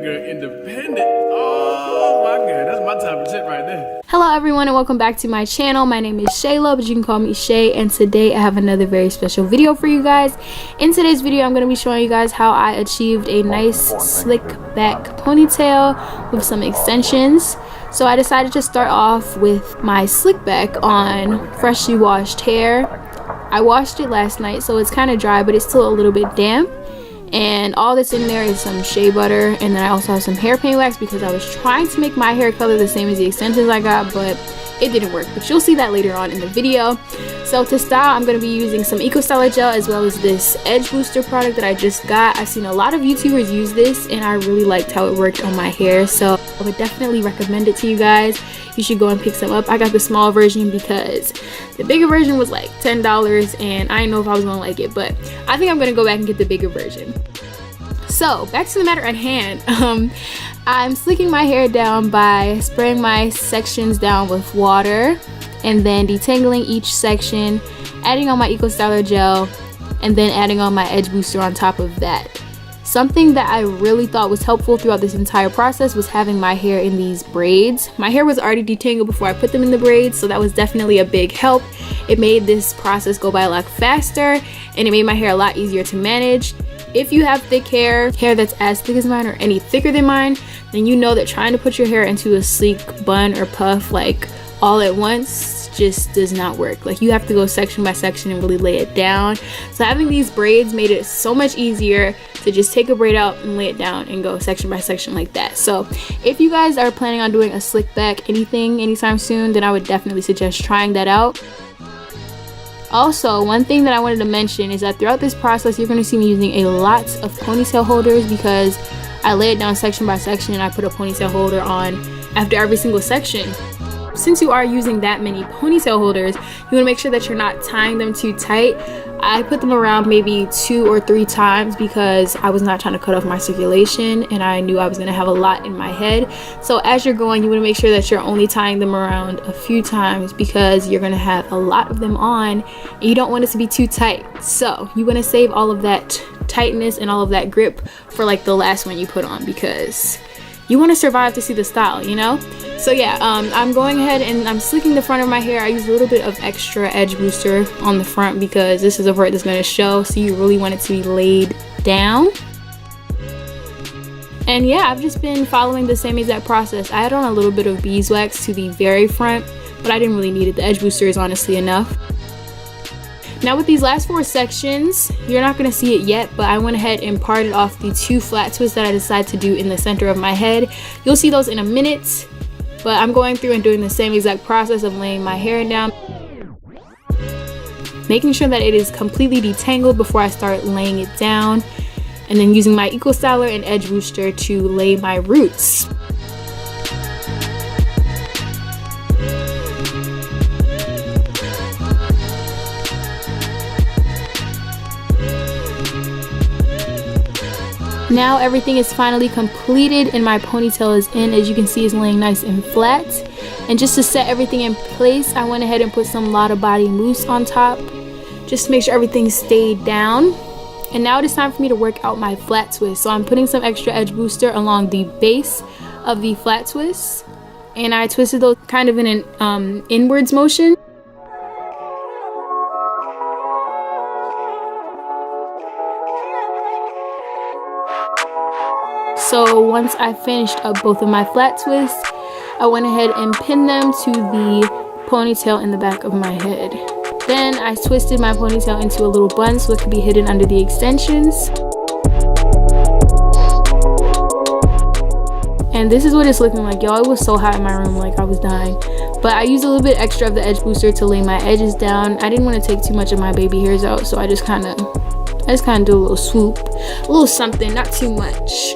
girl independent. Oh my god, that's my type of shit right there. Hello everyone and welcome back to my channel. My name is Shayla, but you can call me Shay, and today I have another very special video for you guys. In today's video, I'm going to be showing you guys how I achieved a nice slick back ponytail with some extensions. So I decided to start off with my slick back on freshly washed hair. I washed it last night, so it's kind of dry, but it's still a little bit damp. And all that's in there is some shea butter, and then I also have some hairpin wax because I was trying to make my hair color the same as the extensions I got, but it didn't work. But you'll see that later on in the video. So to style, I'm going to be using some Eco Styler gel as well as this edge booster product that I just got. I've seen a lot of YouTubers use this and I really liked how it worked on my hair, so I would definitely recommend it to you guys. You should go and pick some up. I got the small version because the bigger version was like $10 and I didn't know if I was gonna like it, but I think I'm gonna go back and get the bigger version. So back to the matter at hand. I'm slicking my hair down by spraying my sections down with water and then detangling each section, adding on my Eco Styler gel, and then adding on my edge booster on top of that. Something that I really thought was helpful throughout this entire process was having my hair in these braids. My hair was already detangled before I put them in the braids, so that was definitely a big help. It made this process go by a lot faster, and it made my hair a lot easier to manage. If you have thick hair that's as thick as mine or any thicker than mine, then you know that trying to put your hair into a sleek bun or puff like all at once just does not work. Like, you have to go section by section and really lay it down. So having these braids made it so much easier to just take a braid out and lay it down and go section by section like that. So if you guys are planning on doing a slick back anytime soon, then I would definitely suggest trying that out. Also, one thing that I wanted to mention is that throughout this process, you're going to see me using a lot of ponytail holders because I lay it down section by section and I put a ponytail holder on after every single section. Since you are using that many ponytail holders, you want to make sure that you're not tying them too tight. I put them around maybe 2 or 3 times because I was not trying to cut off my circulation and I knew I was going to have a lot in my head. So as you're going, you want to make sure that you're only tying them around a few times because you're going to have a lot of them on and you don't want it to be too tight. So you want to save all of that tightness and all of that grip for like the last one you put on because you want to survive to see the style, you know? So yeah, I'm going ahead and I'm slicking the front of my hair. I use a little bit of extra edge booster on the front because this is a part that's going to show, so you really want it to be laid down. And yeah, I've just been following the same exact process. I had on a little bit of beeswax to the very front, but I didn't really need it. The edge booster is honestly enough. Now with these last 4 sections, you're not going to see it yet, but I went ahead and parted off the 2 flat twists that I decided to do in the center of my head. You'll see those in a minute, but I'm going through and doing the same exact process of laying my hair down, making sure that it is completely detangled before I start laying it down, and then using my Eco Styler and edge booster to lay my roots. Now everything is finally completed and my ponytail is in. As you can see, it's laying nice and flat. And just to set everything in place, I went ahead and put some Lotta Body mousse on top just to make sure everything stayed down. And now it is time for me to work out my flat twist. So I'm putting some extra edge booster along the base of the flat twist, and I twisted those kind of in an inwards motion. So once I finished up both of my flat twists, I went ahead and pinned them to the ponytail in the back of my head. Then I twisted my ponytail into a little bun so it could be hidden under the extensions. And this is what it's looking like, y'all. It was so hot in my room, like I was dying. But I used a little bit extra of the edge booster to lay my edges down. I didn't want to take too much of my baby hairs out, so I just kind of do a little swoop, a little something, not too much.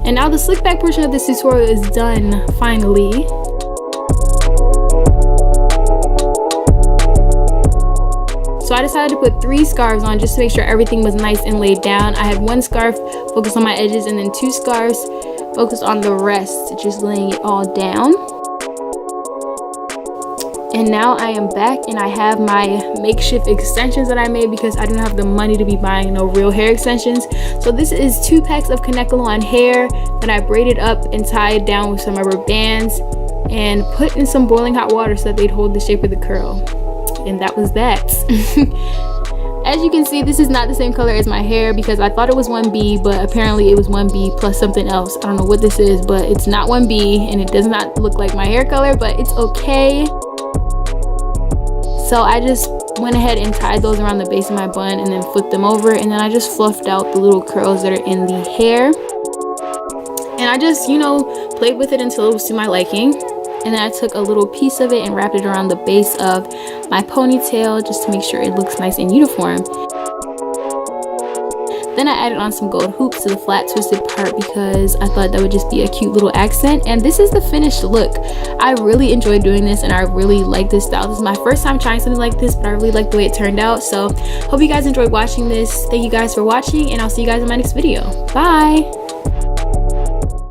And now the slick back portion of this tutorial is done, finally. So I decided to put 3 scarves on just to make sure everything was nice and laid down. I had 1 scarf focused on my edges and then 2 scarves focused on the rest, just laying it all down. And now I am back and I have my makeshift extensions that I made because I didn't have the money to be buying no real hair extensions. So this is 2 packs of Kanekalon hair that I braided up and tied down with some rubber bands and put in some boiling hot water so that they'd hold the shape of the curl. And that was that. As you can see, this is not the same color as my hair because I thought it was 1B, but apparently it was 1B plus something else. I don't know what this is, but it's not 1B and it does not look like my hair color, but it's okay. So I just went ahead and tied those around the base of my bun and then flipped them over, and then I just fluffed out the little curls that are in the hair. And I just, you know, played with it until it was to my liking. And then I took a little piece of it and wrapped it around the base of my ponytail just to make sure it looks nice and uniform. Then I added on some gold hoops to the flat twisted part because I thought that would just be a cute little accent. And this is the finished look. I really enjoyed doing this and I really like this style. This is my first time trying something like this, but I really like the way it turned out. So hope you guys enjoyed watching this. Thank you guys for watching and I'll see you guys in my next video. Bye!